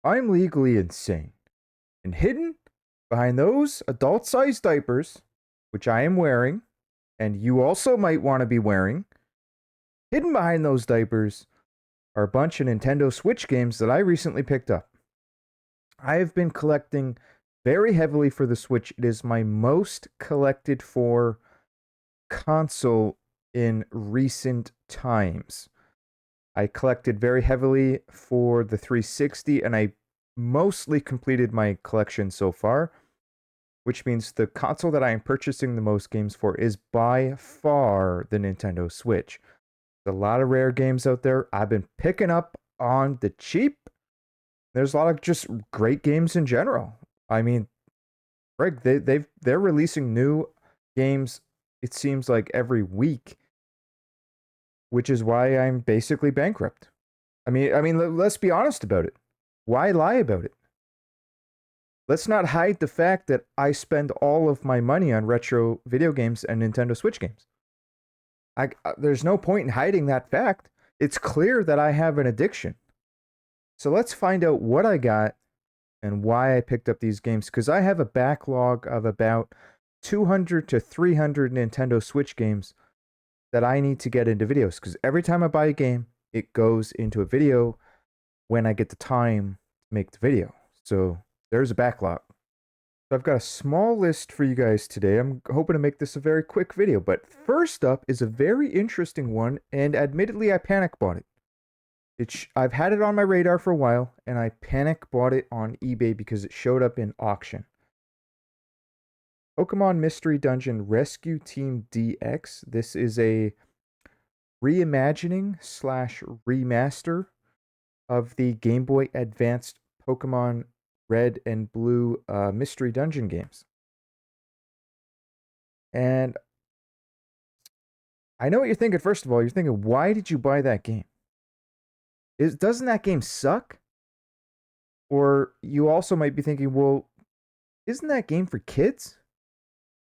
I'm legally insane. And hidden behind those adult sized diapers, which I am wearing, and you also might want to be wearing, hidden behind those diapers are a bunch of Nintendo Switch games that I recently picked up. I have been collecting very heavily for the Switch. It is my most collected for console in recent times. I collected very heavily for the 360, and I mostly completed my collection so far, which means the console that I am purchasing the most games for is by far the Nintendo Switch. There's a lot of rare games out there I've been picking up on the cheap. There's a lot of just great games in general. I mean, Greg, they're releasing new games. It seems like every week, which is why I'm basically bankrupt. Let's be honest about it. Why lie about it? Let's not hide the fact that I spend all of my money on retro video games and Nintendo Switch games. There's no point in hiding that fact. It's clear that I have an addiction. So let's find out what I got and why I picked up these games, because I have a backlog of about 200 to 300 Nintendo Switch games that I need to get into videos, because every time I buy a game, it goes into a video when I get the time to make the video. So there's a backlog. So I've got a small list for you guys today. I'm hoping to make this a very quick video, but first up is a very interesting one, and admittedly I panic bought it. I've had it on my radar for a while, and I panic bought it on eBay because it showed up in auction. Pokemon Mystery Dungeon Rescue Team DX. This is a reimagining / remaster of the Game Boy Advanced Pokemon Red and Blue Mystery Dungeon games. And I know what you're thinking. First of all, you're thinking, why did you buy that game? Doesn't that game suck? Or you also might be thinking, well, isn't that game for kids?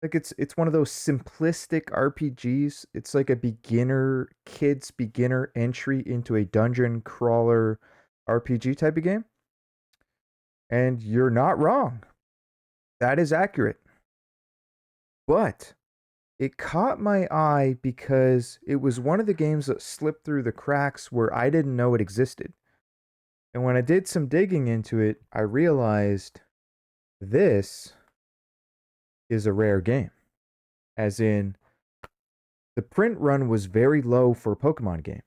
Like it's one of those simplistic RPGs. It's like a kids beginner entry into a dungeon crawler RPG type of game. And you're not wrong. That is accurate. But it caught my eye because it was one of the games that slipped through the cracks where I didn't know it existed. And when I did some digging into it, I realized this is a rare game. As in, the print run was very low for a Pokemon game.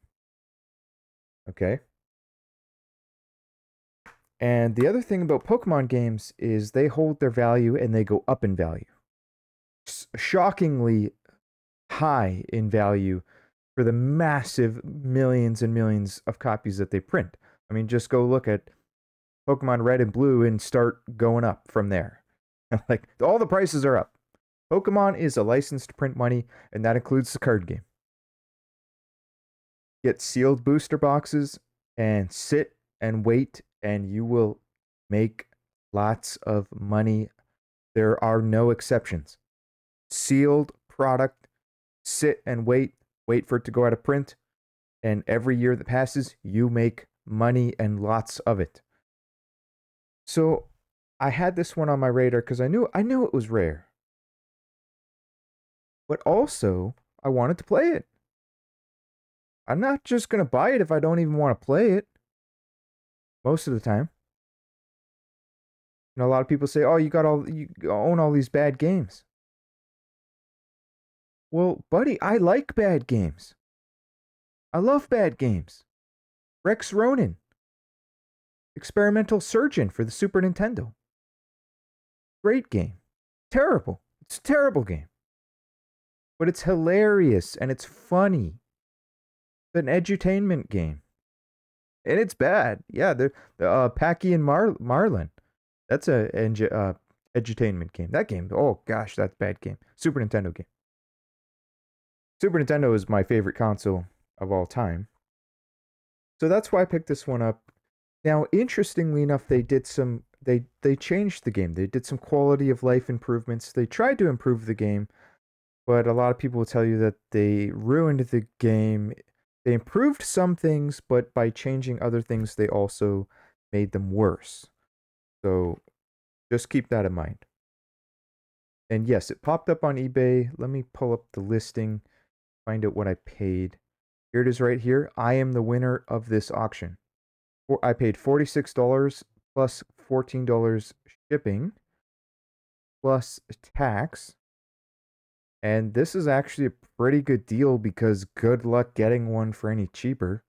Okay? And the other thing about Pokemon games is they hold their value and they go up in value. Shockingly high in value for the massive millions and millions of copies that they print. I mean, just go look at Pokemon Red and Blue and start going up from there. Like, all the prices are up. Pokemon is a license to print money, and that includes the card game. Get sealed booster boxes and sit and wait, and you will make lots of money. There are no exceptions. Sealed product, sit and wait for it to go out of print, and every year that passes, you make money and lots of it. So I had this one on my radar because I knew it was rare. But also, I wanted to play it. I'm not just going to buy it if I don't even want to play it. Most of the time. You know, a lot of people say, "Oh, you own all these bad games." Well, buddy, I like bad games. I love bad games. Rex Ronin. Experimental Surgeon for the Super Nintendo. Great game. Terrible. It's a terrible game. But it's hilarious and it's funny. It's an edutainment game. And it's bad. Yeah, the Packy and Marlin. That's a edutainment game. That game, oh gosh, that's a bad game. Super Nintendo game. Super Nintendo is my favorite console of all time. So that's why I picked this one up. Now, interestingly enough, they changed the game. They did some quality of life improvements. They tried to improve the game, but a lot of people will tell you that they ruined the game. They improved some things, but by changing other things, they also made them worse. So just keep that in mind. And yes, it popped up on eBay. Let me pull up the listing, find out what I paid. Here it is right here. I am the winner of this auction. I paid $46 plus $14 shipping plus tax. And this is actually a pretty good deal because good luck getting one for any cheaper.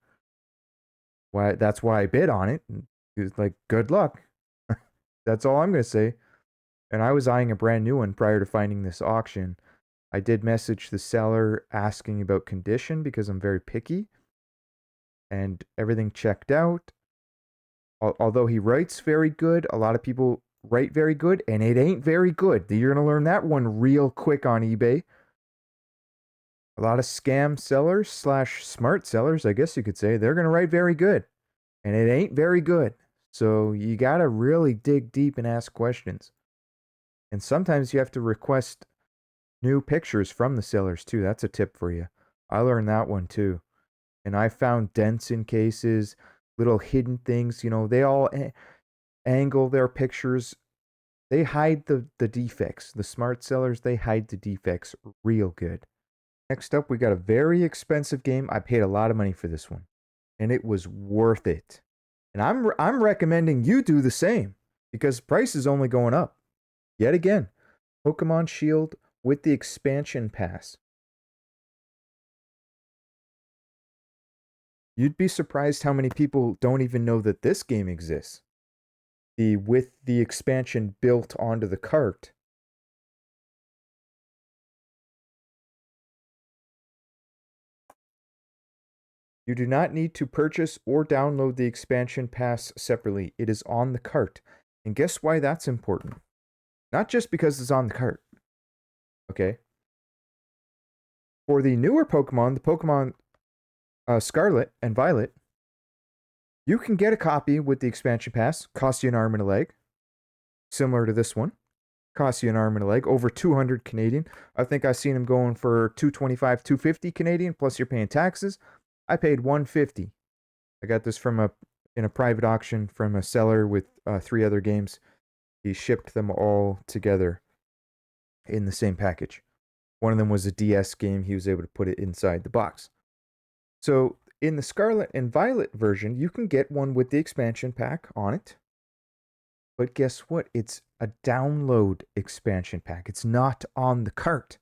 That's why I bid on it. It's like, good luck. That's all I'm going to say. And I was eyeing a brand new one prior to finding this auction. I did message the seller asking about condition because I'm very picky. And everything checked out. Although he writes very good, a lot of people write very good, and it ain't very good. You're going to learn that one real quick on eBay. A lot of scam sellers / smart sellers, I guess you could say, they're going to write very good, and it ain't very good. So you got to really dig deep and ask questions. And sometimes you have to request new pictures from the sellers too. That's a tip for you. I learned that one too. And I found dents in cases, little hidden things. They all angle their pictures. They hide the defects. The smart sellers, they hide the defects real good. Next up, we got a very expensive game. I paid a lot of money for this one, and it was worth it. And I'm recommending you do the same because price is only going up. Yet again, Pokemon Shield with the expansion pass. You'd be surprised how many people don't even know that this game exists. With the expansion built onto the cart. You do not need to purchase or download the expansion pass separately. It is on the cart. And guess why that's important? Not just because it's on the cart. Okay. For the newer Pokemon, the Pokemon Scarlet and Violet, you can get a copy with the expansion pass. Costs you an arm and a leg. Similar to this one. Costs you an arm and a leg. Over 200 Canadian. I think I've seen them going for 225, 250 Canadian. Plus you're paying taxes. I paid 150. I got this in a private auction from a seller with 3 other games. He shipped them all together in the same package. One of them was a DS game. He was able to put it inside the box. So in the Scarlet and Violet version, you can get one with the expansion pack on it. But guess what? It's a download expansion pack. It's not on the cart.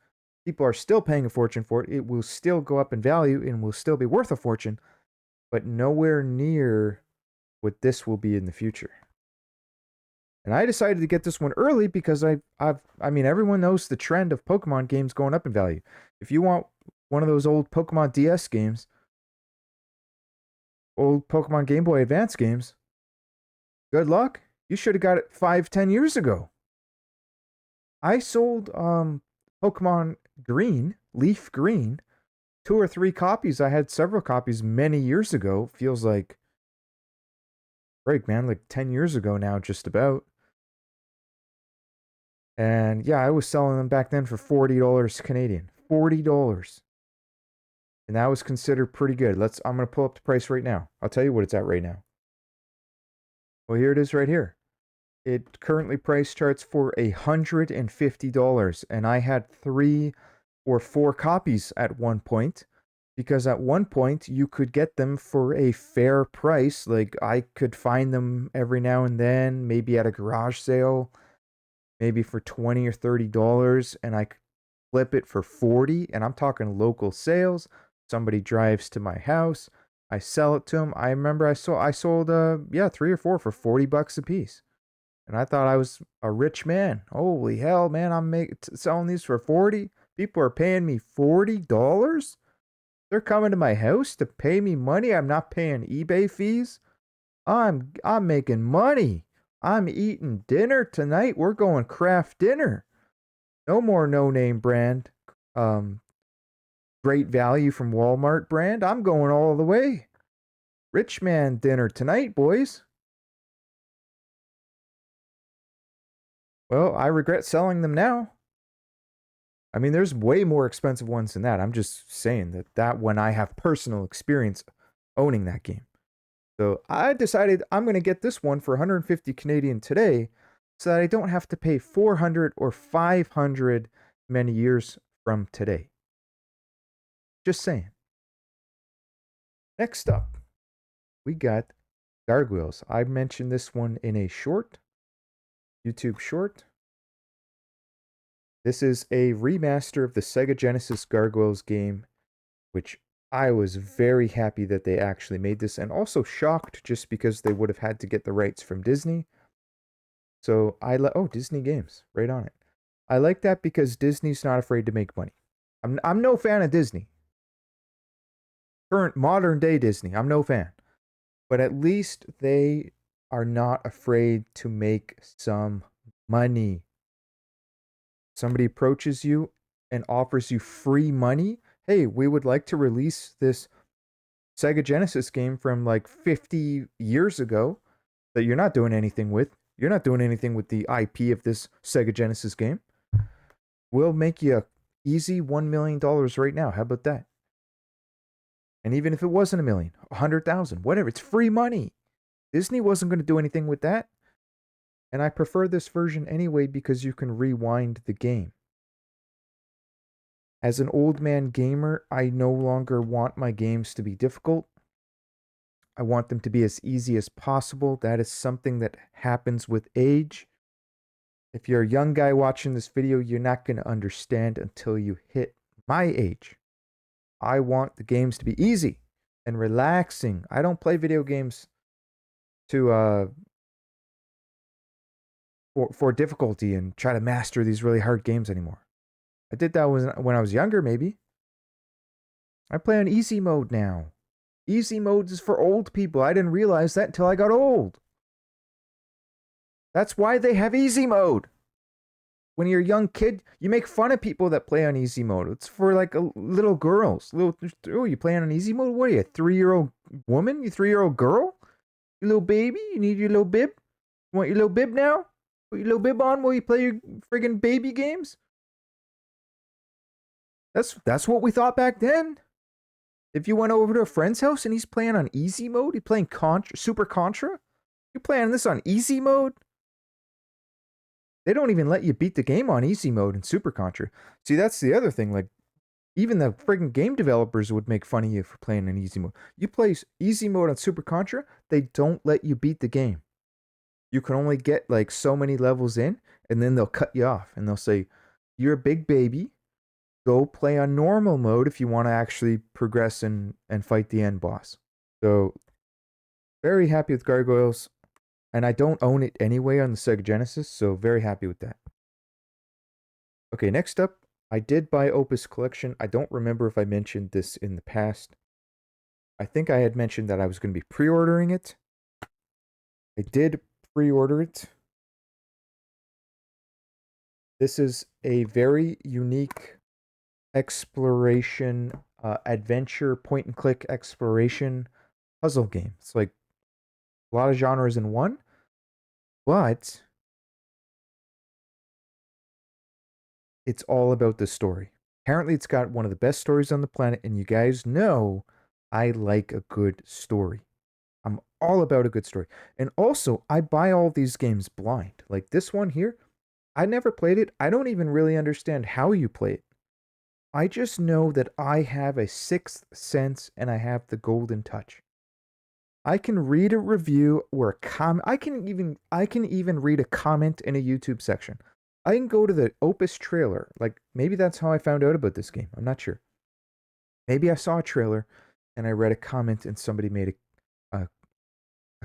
People are still paying a fortune for it. It will still go up in value and will still be worth a fortune, but nowhere near what this will be in the future. And I decided to get this one early because I mean, everyone knows the trend of Pokemon games going up in value. If you want one of those old Pokemon DS games, old Pokemon Game Boy Advance games, good luck. You should have got it 5-10 years ago. I sold Pokemon Green, Leaf Green, 2 or 3 copies. I had several copies many years ago. Feels like, break, man, like 10 years ago now, just about. And yeah, I was selling them back then for $40 Canadian. $40. And that was considered pretty good. I'm going to pull up the price right now. I'll tell you what it's at right now. Well, here it is right here. It currently price charts for $150. And I had 3 or 4 copies at one point. Because at one point, you could get them for a fair price. Like, I could find them every now and then, maybe at a garage sale. Maybe for $20 or $30, and I flip it for $40, and I'm talking local sales. Somebody drives to my house, I sell it to them. I remember I sold 3 or 4 for $40 a piece, and I thought I was a rich man. Holy hell, man! I'm selling these for $40. People are paying me $40. They're coming to my house to pay me money. I'm not paying eBay fees. I'm making money. I'm eating dinner tonight. We're going craft dinner. No more no-name brand. Great value from Walmart brand. I'm going all the way. Rich man dinner tonight, boys. Well, I regret selling them now. I mean, there's way more expensive ones than that. I'm just saying that when I have personal experience owning that game. So I decided I'm going to get this one for 150 Canadian today so that I don't have to pay 400 or 500 many years from today. Just saying. Next up, we got Gargoyles. I mentioned this one in a short, YouTube short. This is a remaster of the Sega Genesis Gargoyles game, which I was very happy that they actually made this, and also shocked just because they would have had to get the rights from Disney. So oh, Disney Games, right on it. I like that because Disney's not afraid to make money. I'm no fan of Disney. Current modern day Disney, I'm no fan. But at least they are not afraid to make some money. Somebody approaches you and offers you free money. Hey, we would like to release this Sega Genesis game from like 50 years ago that you're not doing anything with. You're not doing anything with the IP of this Sega Genesis game. We'll make you a easy $1 million right now. How about that? And even if it wasn't a million, 100,000, whatever, it's free money. Disney wasn't going to do anything with that. And I prefer this version anyway because you can rewind the game. As an old man gamer, I no longer want my games to be difficult. I want them to be as easy as possible. That is something that happens with age. If you're a young guy watching this video, you're not going to understand until you hit my age. I want the games to be easy and relaxing. I don't play video games to for difficulty and try to master these really hard games anymore. I did that when I was younger, maybe. I play on easy mode now. Easy mode is for old people. I didn't realize that until I got old. That's why they have easy mode. When you're a young kid, you make fun of people that play on easy mode. It's for like little girls. Oh, you playing on easy mode? What are you, a 3-year-old woman? You 3-year-old girl? You little baby? You need your little bib? You want your little bib now? Put your little bib on while you play your friggin' baby games? That's what we thought back then. If you went over to a friend's house and he's playing on easy mode, he's playing Super Contra, you're playing this on easy mode? They don't even let you beat the game on easy mode in Super Contra. See, that's the other thing. Like, even the friggin' game developers would make fun of you for playing in easy mode. You play easy mode on Super Contra, they don't let you beat the game. You can only get like so many levels in, and then they'll cut you off and they'll say, "You're a big baby. Go play on normal mode if you want to actually progress and fight the end boss." So, very happy with Gargoyles. And I don't own it anyway on the Sega Genesis, so very happy with that. Okay, next up, I did buy Opus Collection. I don't remember if I mentioned this in the past. I think I had mentioned that I was going to be pre-ordering it. I did pre-order it. This is a very unique exploration, adventure, point-and-click exploration puzzle game. It's like a lot of genres in one. But it's all about the story. Apparently, it's got one of the best stories on the planet, and you guys know I like a good story. I'm all about a good story. And also, I buy all these games blind. Like this one here, I never played it. I don't even really understand how you play it. I just know that I have a sixth sense and I have the golden touch. I can read a review or a comment. I can even read a comment in a YouTube section. I can go to the Opus trailer. Like maybe that's how I found out about this game. I'm not sure. Maybe I saw a trailer and I read a comment and somebody made a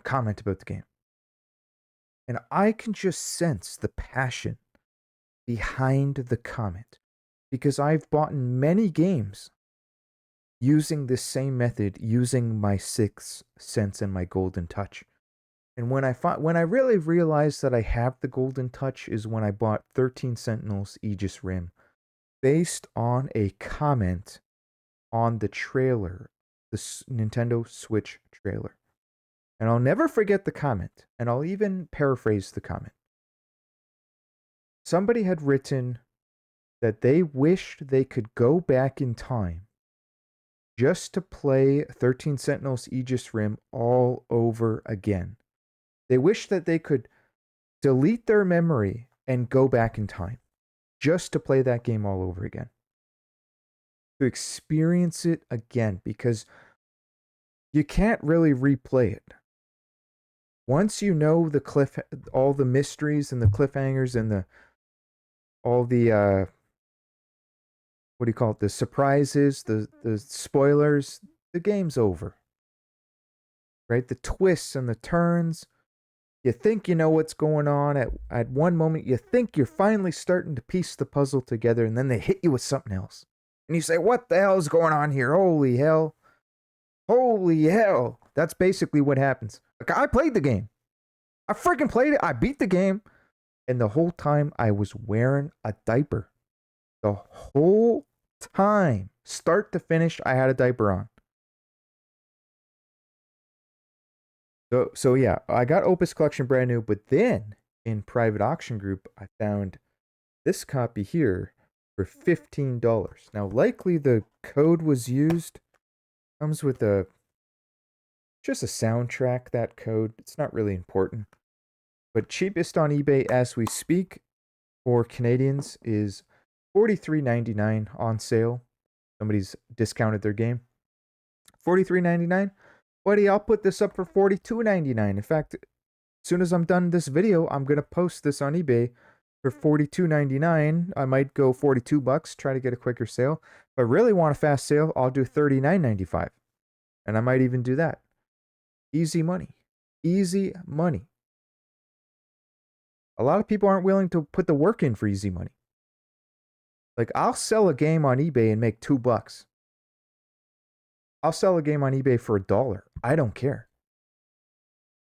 comment about the game. And I can just sense the passion behind the comment because I've bought many games using this same method, using my sixth sense and my golden touch. And when I really realized that I have the golden touch is when I bought 13 Sentinels Aegis Rim, based on a comment on the trailer, the Nintendo Switch trailer. And I'll never forget the comment, and I'll even paraphrase the comment. Somebody had written that they wished they could go back in time just to play 13 Sentinels Aegis Rim all over again. They wish that they could delete their memory and go back in time just to play that game all over again. To experience it again, because you can't really replay it. Once you know all the mysteries and the cliffhangers and all the what do you call it? The surprises, the spoilers, the game's over. Right? The twists and the turns. You think you know what's going on. At one moment, you think you're finally starting to piece the puzzle together, and then they hit you with something else. And you say, what the hell is going on here? Holy hell. Holy hell. That's basically what happens. Like, I played the game. I freaking played it. I beat the game. And the whole time, I was wearing a diaper. The whole time, start to finish, I had a diaper on. So yeah, I got Opus Collection brand new, but then in private auction group, I found this copy here for $15. Now, likely the code was used. Comes with just a soundtrack, that code. It's not really important. But cheapest on eBay as we speak for Canadians is $43.99 on sale. Somebody's discounted their game. $43.99. Buddy, I'll put this up for $42.99. In fact, as soon as I'm done this video, I'm going to post this on eBay for $42.99. I might go $42, try to get a quicker sale. If I really want a fast sale, I'll do $39.95. And I might even do that. Easy money. Easy money. A lot of people aren't willing to put the work in for easy money. Like, I'll sell a game on eBay and make $2. I'll sell a game on eBay for $1. I don't care.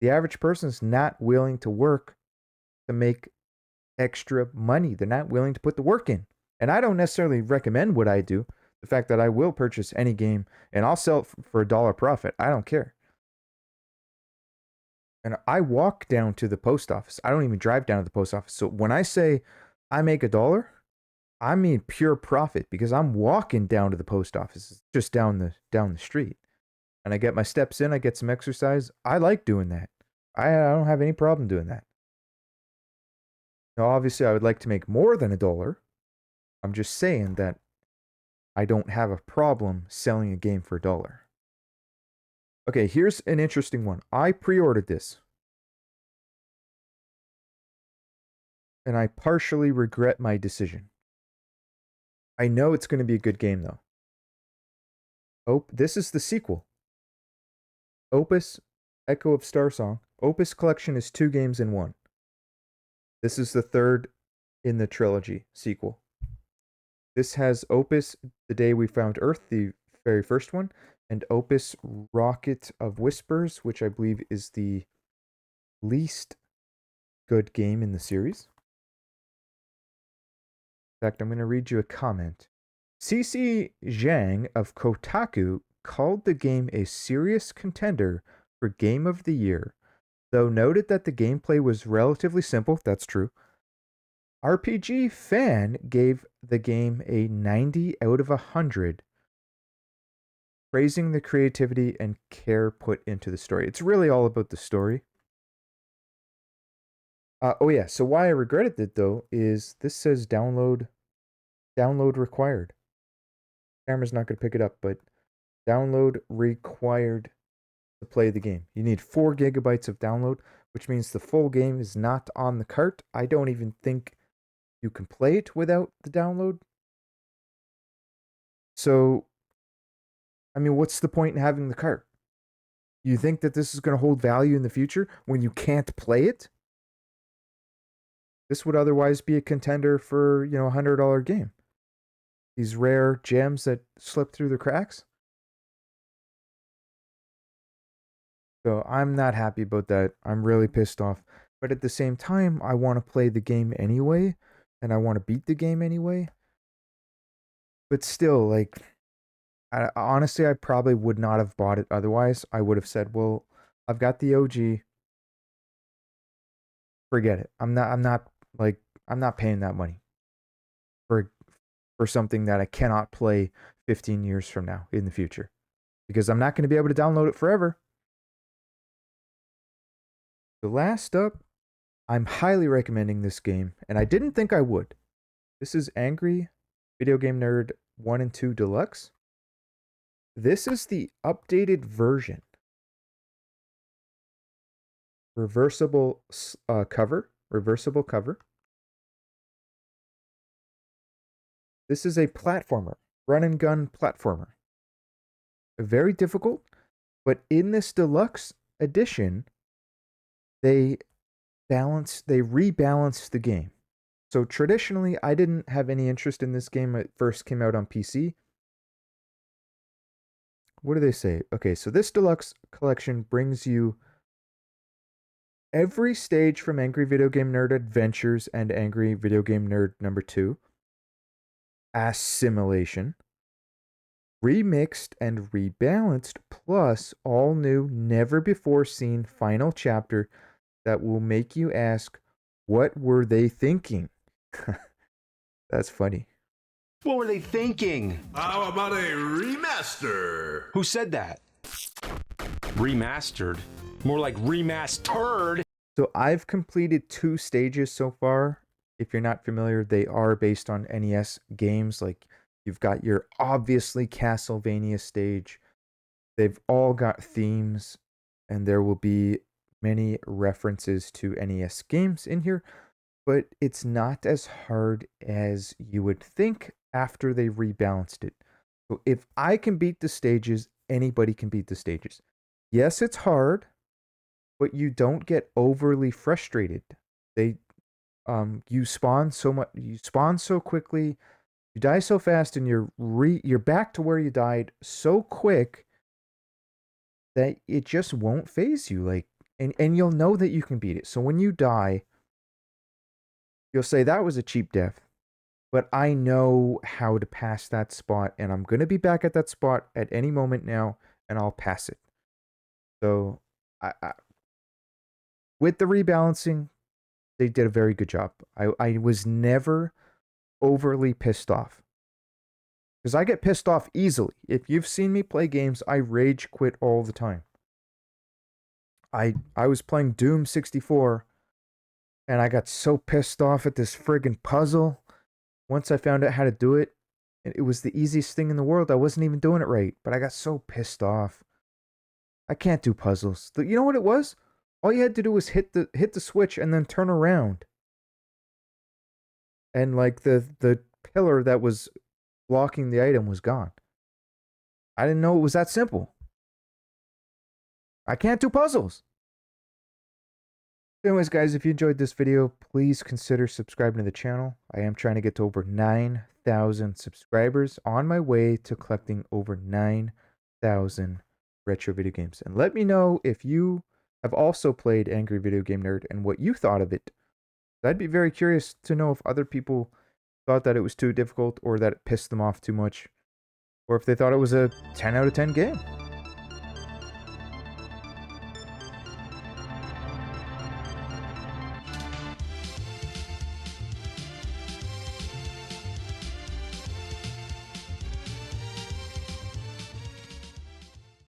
The average person's not willing to work to make extra money. They're not willing to put the work in. And I don't necessarily recommend what I do. The fact that I will purchase any game and I'll sell it for $1 profit. I don't care. And I walk down to the post office. I don't even drive down to the post office. So when I say I make $1, I mean pure profit, because I'm walking down to the post office. It's just down the street. And I get my steps in, I get some exercise. I like doing that. I don't have any problem doing that. Now, obviously, I would like to make more than $1. I'm just saying that I don't have a problem selling a game for $1. Okay, here's an interesting one. I pre-ordered this. And I partially regret my decision. I know it's going to be a good game, though. Oh, this is the sequel. Opus, Echo of Starsong. Opus Collection is 2 games in 1. This is the third in the trilogy sequel. This has Opus, The Day We Found Earth, the very first one, and Opus Rocket of Whispers, which I believe is the least good game in the series. In fact, I'm going to read you a comment. CC Zhang of Kotaku called the game a serious contender for Game of the Year, though noted that the gameplay was relatively simple. That's true. RPG Fan gave the game a 90 out of 100, praising the creativity and care put into the story. It's really all about the story. Oh yeah, so why I regretted it though is this says download required. Camera's not going to pick it up, but download required to play the game. You need 4 gigabytes of download, which means the full game is not on the cart. I don't even think you can play it without the download. So, I mean, what's the point in having the cart? You think that this is going to hold value in the future when you can't play it? This would otherwise be a contender for, a $100 game. These rare gems that slip through the cracks. So I'm not happy about that. I'm really pissed off. But at the same time, I want to play the game anyway. And I want to beat the game anyway. But still, like, honestly, I probably would not have bought it otherwise. I would have said, well, I've got the OG. Forget it. I'm not paying that money for something that I cannot play 15 years from now in the future. because I'm not going to be able to download it forever. The last up, I'm highly recommending this game, and I didn't think I would. This is Angry Video Game Nerd 1 and 2 Deluxe. This is the updated version. Reversible cover. This is a platformer, run and gun platformer. Very difficult, but in this deluxe edition, they rebalanced the game. So traditionally, I didn't have any interest in this game when it first came out on PC. What do they say? Okay, so this deluxe collection brings you every stage from Angry Video Game Nerd Adventures and Angry Video Game Nerd number 2. Assimilation. Remixed and rebalanced, plus all new, never before seen final chapter that will make you ask, what were they thinking? That's funny. What were they thinking? How about a remaster? Who said that? Remastered? More like remastered. So I've completed 2 stages so far. If you're not familiar, they are based on NES games. Like, you've got your obviously Castlevania stage. They've all got themes, and there will be many references to NES games in here, but it's not as hard as you would think after they rebalanced it. So if I can beat the stages, anybody can beat the stages. Yes, it's hard, but you don't get overly frustrated. You spawn so quickly, you die so fast, and you're back to where you died so quick that it just won't phase you. Like, and you'll know that you can beat it. So when you die, you'll say that was a cheap death, but I know how to pass that spot, and I'm gonna be back at that spot at any moment now, and I'll pass it. So I with the rebalancing, they did a very good job. I was never overly pissed off, because I get pissed off easily. If you've seen me play games, I rage quit all the time. I was playing Doom 64, and I got so pissed off at this friggin' puzzle. Once I found out how to do it, it was the easiest thing in the world. I wasn't even doing it right, but I got so pissed off. I can't do puzzles. You know what it was? All you had to do was hit the switch and then turn around. And like the pillar that was blocking the item was gone. I didn't know it was that simple. I can't do puzzles. Anyways, guys, if you enjoyed this video, please consider subscribing to the channel. I am trying to get to over 9,000 subscribers, on my way to collecting over 9,000 retro video games. And let me know if you have also played Angry Video Game Nerd and what you thought of it. I'd be very curious to know if other people thought that it was too difficult, or that it pissed them off too much, or if they thought it was a 10 out of 10 game.